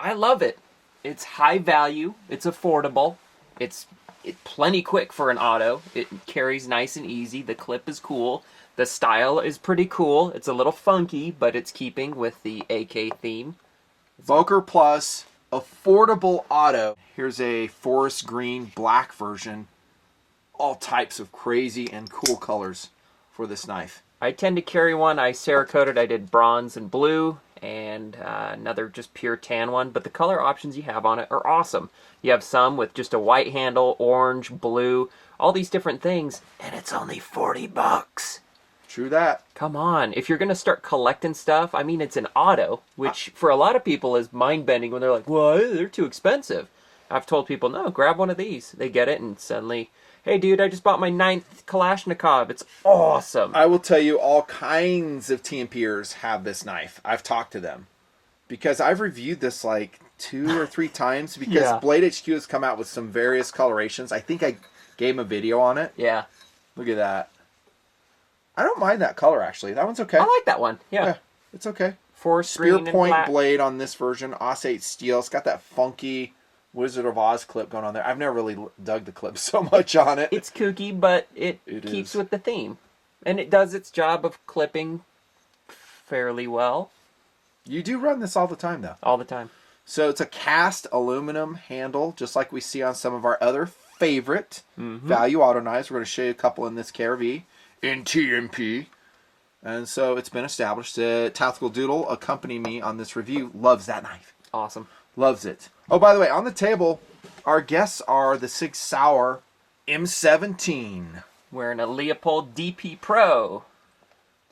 I love it. It's high value. It's affordable. It's plenty quick for an auto. It carries nice and easy. The clip is cool. The style is pretty cool. It's a little funky, but it's keeping with the AK theme. Boker Plus, affordable auto. Here's a forest green black version. All types of crazy and cool colors for this knife. I tend to carry one. I Cerakoted. I did bronze and blue, and another just pure tan one. But the color options you have on it are awesome. You have some with just a white handle, orange, blue, all these different things, and it's only $40. True that. Come on. If you're going to start collecting stuff, I mean, it's an auto, which for a lot of people is mind-bending when they're like, well, they're too expensive. I've told people, no, grab one of these. They get it, and suddenly, hey, dude, I just bought my 9th Kalashnikov. It's awesome. I will tell you, all kinds of TMPers have this knife. I've talked to them. Because I've reviewed this like 2 or 3 times. Because Yeah. Blade HQ has come out with some various colorations. I think I gave him a video on it. Yeah. Look at that. I don't mind that color, actually. That one's okay. I like that one. Yeah. It's okay. Forest Spear green and point black. blade on this version. Osate steel. It's got that funky Wizard of Oz clip going on there. I've never really dug the clip so much on it. It's kooky, but it keeps is. with the theme. And it does its job of clipping fairly well. You do run this all the time, though. All the time. So it's a cast aluminum handle, just like we see on some of our other favorite value auto knives. We're going to show you a couple in this KRV in TMP. And so it's been established that TacticalDoodle, accompany me on this review, loves that knife. Awesome. Loves it. Oh, by the way, on the table, our guests are the Sig Sauer M17. Wearing a Leopold DP Pro.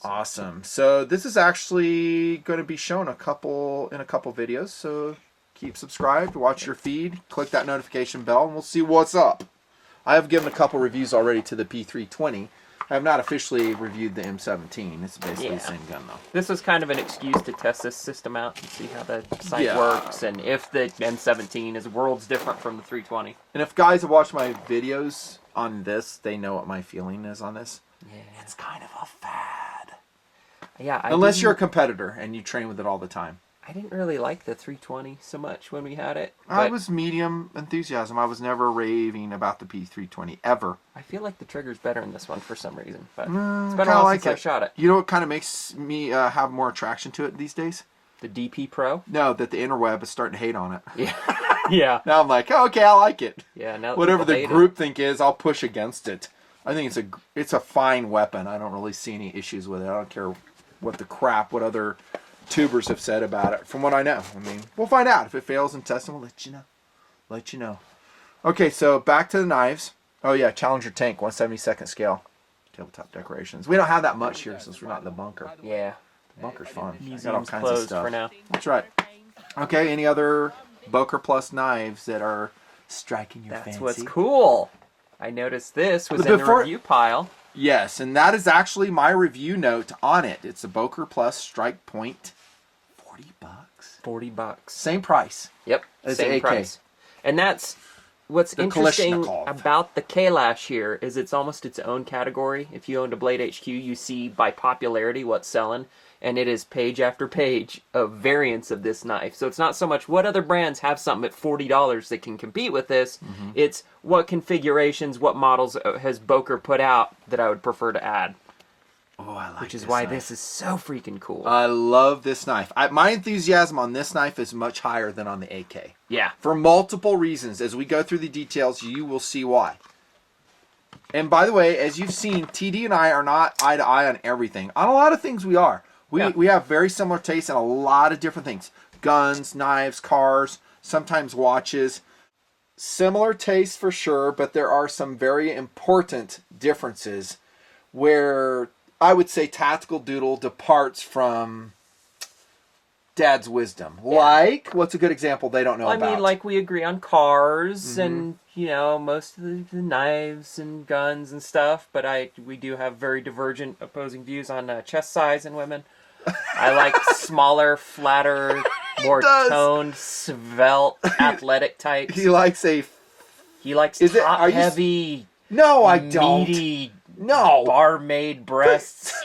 Awesome. So this is actually going to be shown in a couple videos. So keep subscribed, watch your feed, click that notification bell, and we'll see what's up. I have given a couple reviews already to the P320. I have not officially reviewed the M17. It's basically the same gun, though. This was kind of an excuse to test this system out and see how the sight works, and if the M17 is worlds different from the 320. And if guys have watched my videos on this, they know what my feeling is on this. Yeah. It's kind of a fad. Yeah. Unless you're a competitor and you train with it all the time. I didn't really like the 320 so much when we had it. I was medium enthusiasm. I was never raving about the P320 ever. I feel like the trigger's better in this one for some reason, but it's It's been a while since I shot it. You know what kind of makes me have more attraction to it these days? The DP Pro? No, that the interweb is starting to hate on it. Yeah. Yeah. Now I'm like, oh, okay, I like it. Yeah. Now Whatever the groupthink is, I'll push against it. I think it's a fine weapon. I don't really see any issues with it. I don't care what other tubers have said about it, from what I know. I mean, we'll find out. If it fails in testing, we'll let you know. Okay, so back to the knives. Oh yeah, Challenger tank, 1/72 scale. Tabletop decorations. We don't have that much here since we're not in the bunker. Yeah. The bunker's fun. Museum's Got all kinds closed of stuff. for now. That's right. Okay, any other Boker Plus knives that are striking your fancy? That's what's cool. I noticed this was But in the review pile. Yes, and that is actually my review note on it. It's a Boker Plus Strike Point. $40. $40. Same price. Yep. As Same the AK. price. And that's what's The interesting Kalashnikov. about the Kalash here is it's almost its own category. If you owned a Blade HQ, you see by popularity what's selling, and it is page after page of variants of this knife. So it's not so much what other brands have something at $40 that can compete with this. It's what configurations, what models has Boker put out that I would prefer to add. Oh, I like Which is this why knife. this is so freaking cool. I love this knife. My enthusiasm on this knife is much higher than on the AK. Yeah. For multiple reasons. As we go through the details, you will see why. And by the way, as you've seen, TD and I are not eye to eye on everything. On a lot of things we are. We have very similar tastes in a lot of different things. Guns, knives, cars, sometimes watches. Similar tastes for sure, but there are some very important differences where I would say TacticalDoodle departs from Dad's wisdom. Yeah. Like, what's a good example they don't know about? I mean, like we agree on cars and, you know, most of the knives and guns and stuff, but we do have very divergent opposing views on chest size in women. I like smaller, flatter, more toned, svelte, athletic types. He likes top-heavy, No, I don't. meaty, No. barmaid breasts.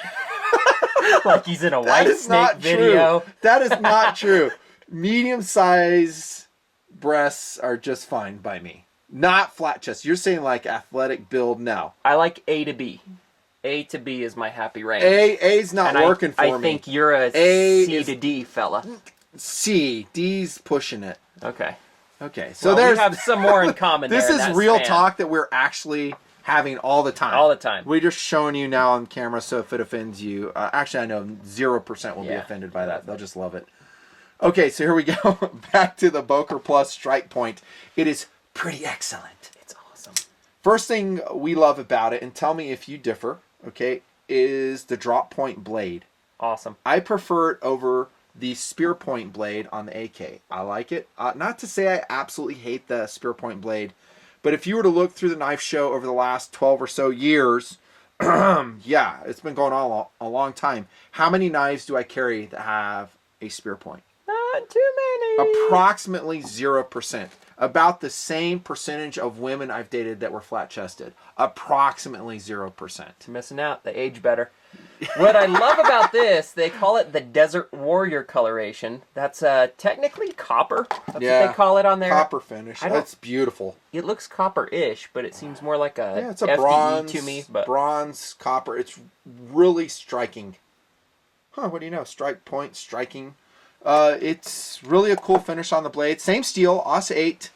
Like he's in a White Snake video. True. That is not true. Medium size breasts are just fine by me. Not flat chest. You're saying like athletic build? No. I like A to B. A to B is my happy range. A's not working for me. I think you're a C to D fella. C. D's pushing it. Okay. Okay. So we have some more in common. This there, is real talk that we're actually having all the time. All the time. We're just showing you now on camera, so if it offends you, actually I know 0% will be offended by that. They'll just love it. Okay, so here we go. Back to the Boker Plus Strike point. It is pretty excellent. It's awesome. First thing we love about it, and tell me if you differ, okay, is the drop point blade. Awesome. I prefer it over the spear point blade on the AK. I like it. Not to say I absolutely hate the spear point blade, but if you were to look through the knife show over the last 12 or so years, yeah, it's been going on a long time. How many knives do I carry that have a spear point? Not too many. Approximately 0%. About the same percentage of women I've dated that were flat-chested. Approximately 0%. Missing out. They age better. What I love about this, they call it the Desert Warrior coloration. That's technically copper. That's what they call it on there. Copper finish. That's beautiful. It looks copper-ish, but it seems more like a it's a FDE bronze to me. But bronze copper. It's really striking. Huh? What do you know? Strike point striking. It's really a cool finish on the blade. Same steel, AUS 8,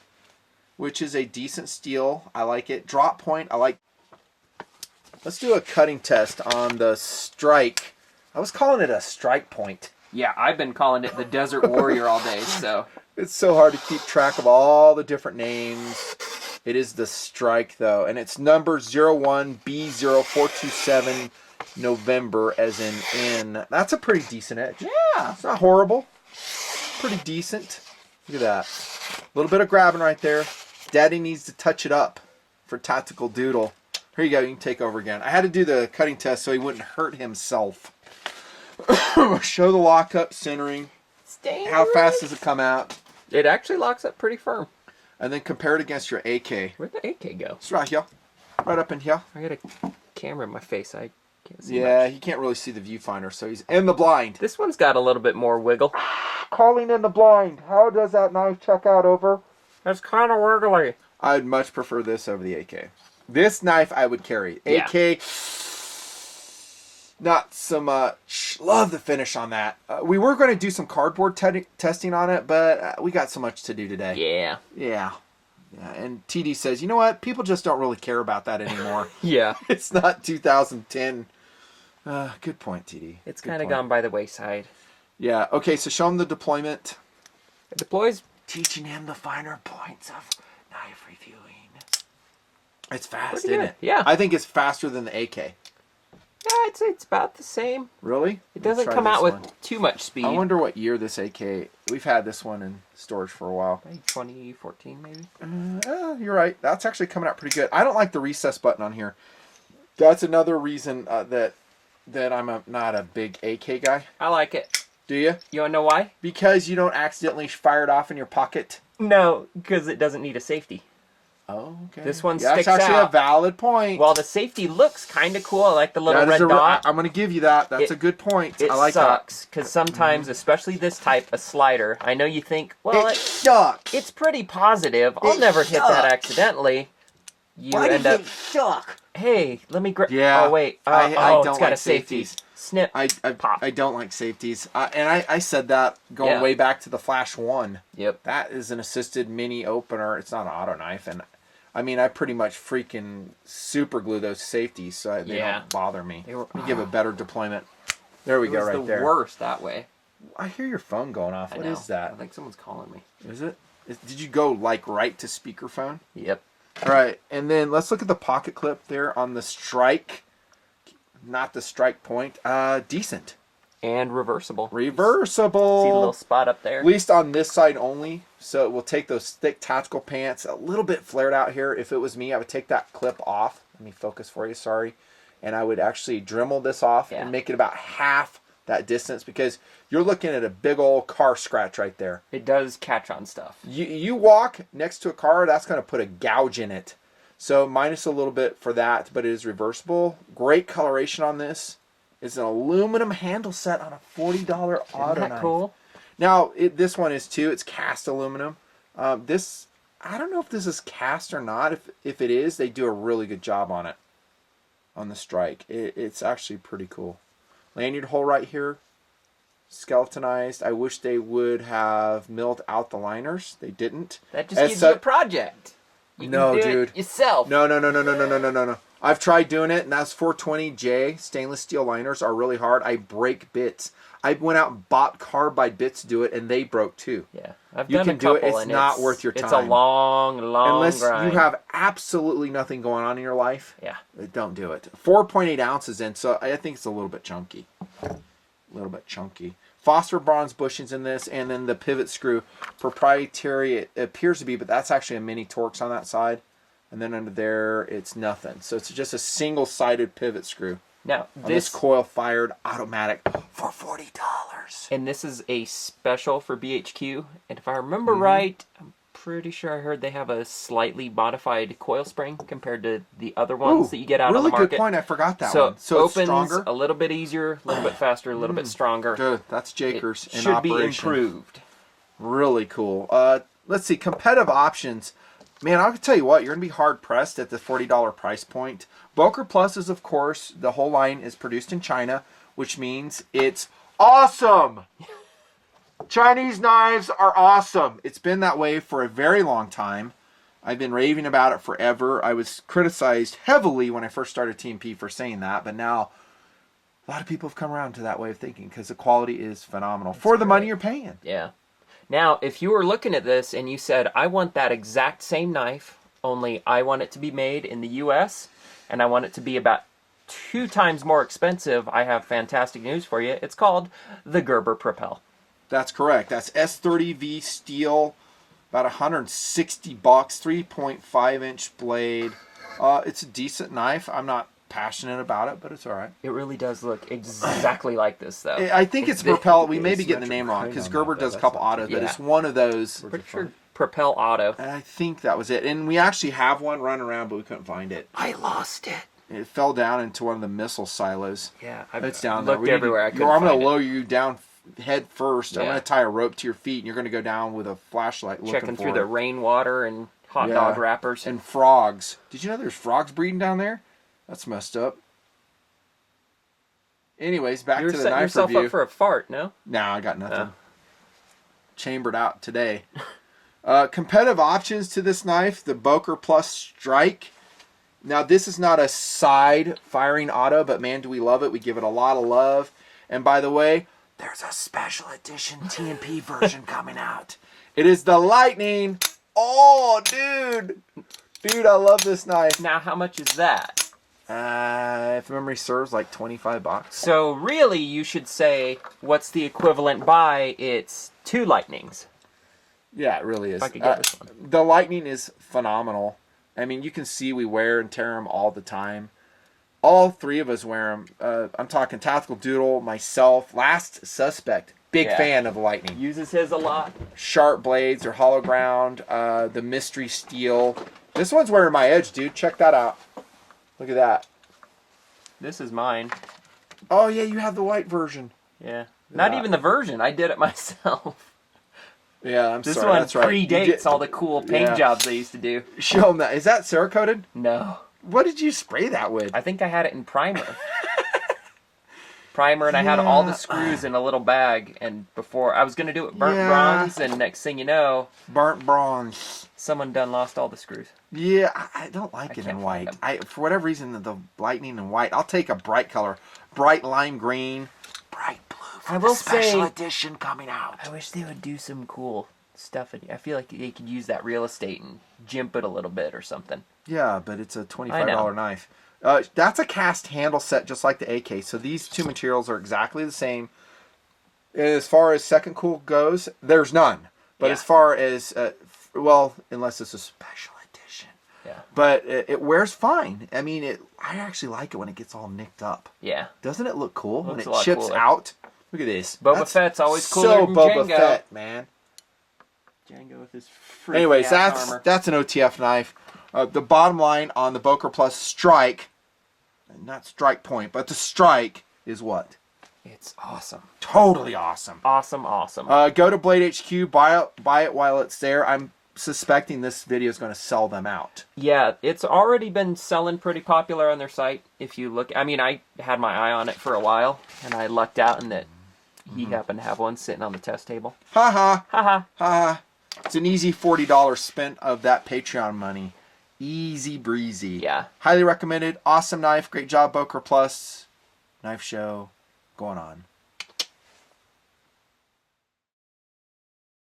which is a decent steel. I like it. Drop point, I like. Let's do a cutting test on the strike. I was calling it a strike point. yeah, I've been calling it the Desert Warrior all day. So It's so hard to keep track of all the different names. It is the strike, though, and it's number 01B0427 November, as in N. That's a pretty decent edge. yeah, It's not horrible. Pretty decent. Look at that. A little bit of grabbing right there. Daddy needs to touch it up for TacticalDoodle. Here you go. You can take over again. I had to do the cutting test so he wouldn't hurt himself. Show the lockup centering. How fast does it come out? It actually locks up pretty firm. And then compare it against your AK. Where'd the AK go? It's right here. Right up in here. I got a camera in my face. I can't see Yeah, much. he can't really see the viewfinder, so he's in the blind. This one's got a little bit more wiggle. Calling in the blind. How does that knife check out over? That's kind of wiggly. I'd much prefer this over the AK. This knife I would carry. Yeah. AK, not so much. Love the finish on that. We were going to do some cardboard testing on it, but we got so much to do today. Yeah. Yeah. Yeah. And TD says, you know what? People just don't really care about that anymore. Yeah. It's not 2010. Good point, TD. It's kind of gone by the wayside. Yeah. Okay, so show him the deployment. It deploys. Teaching him the finer points of knife reviewing. It's fast, Pretty isn't good. it? Yeah. I think it's faster than the AK. Yeah, I'd say it's about the same. Really? It doesn't Let's try come out this with one. too much speed. I wonder what year this AK... We've had this one in storage for a while. Maybe 2014, maybe? You're right. That's actually coming out pretty good. I don't like the recess button on here. That's another reason that I'm not a big AK guy. I like it. Do you? You want to know why? Because you don't accidentally fire it off in your pocket. No, because it doesn't need a safety. Oh, okay. This one That's sticks actually out. a valid point. Well, the safety looks kind of cool. I like the little red dot. I'm going to give you that. That's a good point. It I like sucks, because sometimes, especially this type of slider, I know you think, well, that. It sucks. it's pretty positive. I'll never hit that accidentally. You end up... suck? Hey, let me grab... Yeah. Oh, wait. I don't it's got like a safety. safeties. Snip. Pop. I don't like safeties. And I said that going way back to the Flash 1. Yep. That is an assisted mini opener. It's not an auto knife. And I mean, I pretty much freaking super glue those safeties so they don't bother me. Let me give a better deployment. There we go, right there. It was the worst that way. I hear your phone going off. What is that? I think someone's calling me. Is it? Did you go like right to speakerphone? Yep. All right, and then let's look at the pocket clip there on the strike. Not the strike point. Decent. And reversible. Reversible. See the little spot up there? At least on this side only. So it will take those thick tactical pants a little bit flared out here. If it was me, I would take that clip off. Let me focus for you, sorry. And I would actually Dremel this off and make it about half that distance, because you're looking at a big old car scratch right there. It does catch on stuff. You walk next to a car, that's going to put a gouge in it. So minus a little bit for that, but it is reversible. Great coloration on this. It's an aluminum handle set on a $40 auto Isn't that knife. cool? Now, this one is too. It's cast aluminum. This, I don't know if this is cast or not. If it is, they do a really good job on it. On the Strike. It's actually pretty cool. Lanyard hole right here. Skeletonized. I wish they would have milled out the liners. They didn't. That just gives you a project. You no, can do dude. It yourself. No. I've tried doing it, and that's 420J. Stainless steel liners are really hard. I break bits. I went out and bought carbide bits to do it, and they broke too. Yeah, I've you done can a couple, do it. It's not worth your time. It's a long Unless grind. you have absolutely nothing going on in your life. Yeah. Don't do it. 4.8 ounces in, so I think it's a little bit chunky. Phosphor bronze bushings in this, and then the pivot screw. Proprietary, it appears to be, but that's actually a mini Torx on that side. And then under there, it's nothing. So it's just a single-sided pivot screw. Now, this coil-fired automatic for $40. And this is a special for BHQ. And if I remember right, I'm pretty sure I heard they have a slightly modified coil spring compared to the other ones that you get out on the market. Really good point. I forgot that one. So it it's opens stronger? a little bit easier, a little bit faster, a little bit stronger. Good. That's Jakers in should operation. be improved. Really cool. Let's see. Competitive options. Man, I'll tell you what, you're going to be hard-pressed at the $40 price point. Boker Plus is, of course, the whole line is produced in China, which means it's awesome. Chinese knives are awesome. It's been that way for a very long time. I've been raving about it forever. I was criticized heavily when I first started TMP for saying that, but now a lot of people have come around to that way of thinking because the quality is phenomenal for the money you're paying. Yeah. Now, if you were looking at this and you said, I want that exact same knife, only I want it to be made in the U.S., and I want it to be about 2 times more expensive, I have fantastic news for you. It's called the Gerber Propel. That's correct. That's S30V steel, about 160 bucks, 3.5-inch blade. It's a decent knife. I'm not passionate about it, but it's all right. It really does look exactly like this, though. I think it's Propel. We may be getting the name wrong because Gerber does a couple autos, but it's one of those. Pretty sure Propel Auto. And I think that was it. And we actually have one running around, but we couldn't find it. I lost it. It fell down into one of the missile silos. Yeah, it's down looked there. everywhere. I'm going to lower you down head first. Yeah. I'm going to tie a rope to your feet, and you're going to go down with a flashlight looking checking for through it. the rainwater and hot dog wrappers. And frogs. Did you know there's frogs breeding down there? That's messed up. Anyways, back to the setting knife yourself review. up for a fart, no? Nah, I got nothing. Chambered out today. Competitive options to this knife, the Boker Plus Strike. Now, this is not a side firing auto, but man, do we love it. We give it a lot of love. And by the way, there's a special edition TMP version coming out. It is the Lightning. Oh, dude. Dude, I love this knife. Now, how much is that? If memory serves, like 25 bucks. So really, you should say, what's the equivalent by its 2 Lightnings? Yeah, it really is. If I could get this one. The Lightning is phenomenal. I mean, you can see we wear and tear them all the time. All 3 of us wear them. I'm talking TacticalDoodle, myself, Last Suspect. Big fan of the Lightning. Uses his a lot. Sharp blades or hollow ground. The mystery steel. This one's wearing my edge, dude. Check that out. Look at that. This is mine. Oh, yeah, you have the white version. Yeah. Not even the version. I did it myself. Yeah, I'm this sorry. This one that's right. predates all the cool paint jobs I used to do. Show them that. Is that Cerakoted? No. What did you spray that with? I think I had it in primer. And I had all the screws in a little bag, and before I was going to do it burnt bronze, and next thing you know, burnt bronze. Someone done lost all the screws. Yeah, I don't like it in white. For whatever reason, the Lightning in white. I'll take a bright color, bright lime green, bright blue for the special edition coming out. I wish they would do some cool stuff. I feel like they could use that real estate and jimp it a little bit or something. Yeah, but it's a $25 knife. That's a cast handle set just like the AK. So these 2 materials are exactly the same. As far as second cool goes, there's none. But as far as, well, unless it's a special edition. Yeah. But it wears fine. I mean, I actually like it when it gets all nicked up. Yeah. Doesn't it look cool when it a lot chips cooler. out? Look at this. Boba Fett's always cooler so than Boba Jango. Fett, man. Jango with his Anyways, armor. that's an OTF knife. The bottom line on the Boker Plus Strike, not Strike Point, but the Strike is what? It's awesome. Totally awesome. Awesome, awesome. Go to Blade HQ, buy it while it's there. I'm suspecting this video is going to sell them out. Yeah, it's already been selling pretty popular on their site. If you look, I mean, I had my eye on it for a while, and I lucked out in that he happened to have one sitting on the test table. Ha ha. Ha ha. Ha. It's an easy $40 spent of that Patreon money. Easy breezy. Yeah. Highly recommended. Awesome knife. Great job, Boker Plus. Knife show going on.